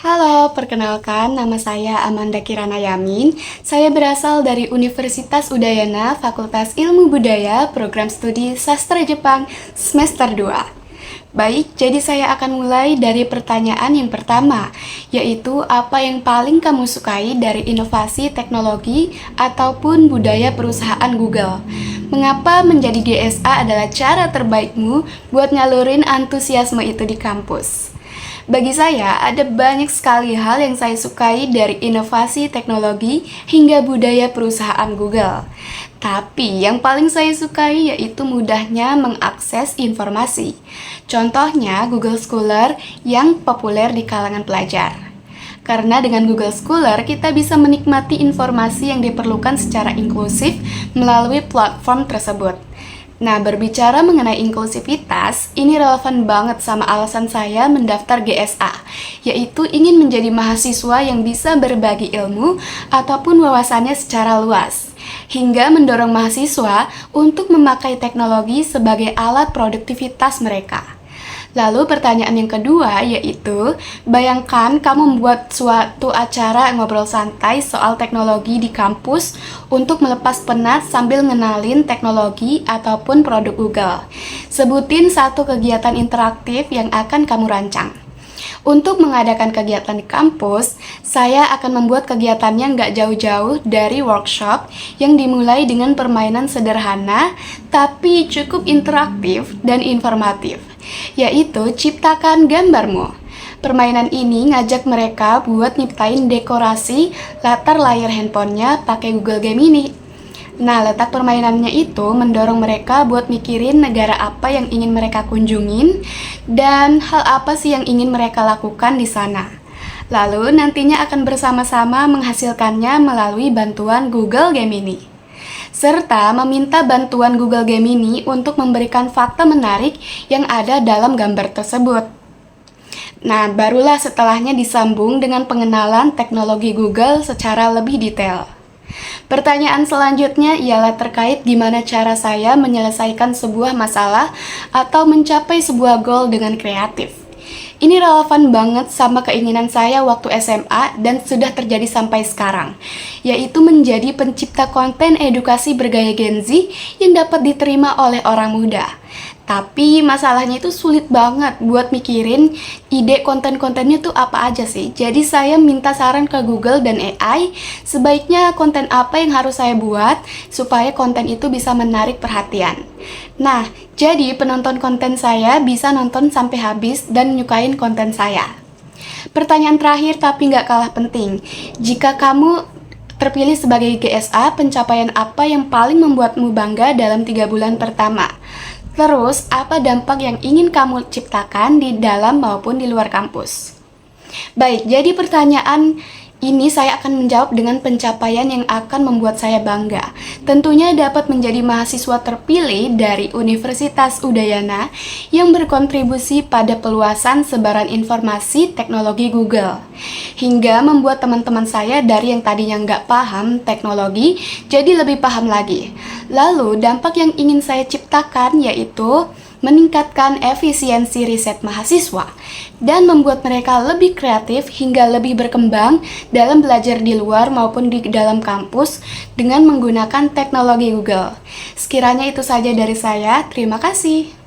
Halo, perkenalkan nama saya Amanda Kirana Yamin. Saya berasal dari Universitas Udayana, Fakultas Ilmu Budaya, Program Studi Sastra Jepang, semester 2. Baik, jadi saya akan mulai dari pertanyaan yang pertama, yaitu apa yang paling kamu sukai dari inovasi teknologi ataupun budaya perusahaan Google? Mengapa menjadi GSA adalah cara terbaikmu buat nyalurin antusiasme itu di kampus? Bagi saya, ada banyak sekali hal yang saya sukai dari inovasi teknologi hingga budaya perusahaan Google. Tapi yang paling saya sukai yaitu mudahnya mengakses informasi. Contohnya Google Scholar yang populer di kalangan pelajar. Karena dengan Google Scholar, kita bisa menikmati informasi yang diperlukan secara inklusif melalui platform tersebut. Nah, berbicara mengenai inklusivitas, ini relevan banget sama alasan saya mendaftar GSA, yaitu ingin menjadi mahasiswa yang bisa berbagi ilmu ataupun wawasannya secara luas, hingga mendorong mahasiswa untuk memakai teknologi sebagai alat produktivitas mereka. Lalu pertanyaan yang kedua yaitu, bayangkan kamu membuat suatu acara ngobrol santai soal teknologi di kampus untuk melepas penat sambil ngenalin teknologi ataupun produk Google. Sebutin satu kegiatan interaktif yang akan kamu rancang. Untuk mengadakan kegiatan di kampus, saya akan membuat kegiatannya nggak jauh-jauh dari workshop yang dimulai dengan permainan sederhana tapi cukup interaktif dan informatif, yaitu ciptakan gambarmu. Permainan ini ngajak mereka buat nyiptain dekorasi latar layar handphonenya pakai Google Game ini. Nah, letak permainannya itu mendorong mereka buat mikirin negara apa yang ingin mereka kunjungin dan hal apa sih yang ingin mereka lakukan di sana. Lalu nantinya akan bersama-sama menghasilkannya melalui bantuan Google Gemini. Serta meminta bantuan Google Gemini untuk memberikan fakta menarik yang ada dalam gambar tersebut. Nah, barulah setelahnya disambung dengan pengenalan teknologi Google secara lebih detail. Pertanyaan selanjutnya ialah terkait gimana cara saya menyelesaikan sebuah masalah atau mencapai sebuah goal dengan kreatif. Ini relevan banget sama keinginan saya waktu SMA dan sudah terjadi sampai sekarang, yaitu menjadi pencipta konten edukasi bergaya Gen Z yang dapat diterima oleh orang muda. Tapi masalahnya itu sulit banget buat mikirin ide konten-kontennya tuh apa aja sih. Jadi saya minta saran ke Google dan AI, sebaiknya konten apa yang harus saya buat supaya konten itu bisa menarik perhatian. Nah, jadi penonton konten saya bisa nonton sampai habis dan nyukain konten saya. Pertanyaan terakhir tapi nggak kalah penting. Jika kamu terpilih sebagai GSA, pencapaian apa yang paling membuatmu bangga dalam 3 bulan pertama? Terus, apa dampak yang ingin kamu ciptakan di dalam maupun di luar kampus? Baik, jadi pertanyaan ini saya akan menjawab dengan pencapaian yang akan membuat saya bangga. Tentunya dapat menjadi mahasiswa terpilih dari Universitas Udayana yang berkontribusi pada peluasan sebaran informasi teknologi Google. Hingga membuat teman-teman saya dari yang tadinya nggak paham teknologi, jadi lebih paham lagi. Lalu, dampak yang ingin saya ciptakan yaitu meningkatkan efisiensi riset mahasiswa, dan membuat mereka lebih kreatif hingga lebih berkembang dalam belajar di luar maupun di dalam kampus dengan menggunakan teknologi Google. Sekiranya itu saja dari saya, terima kasih.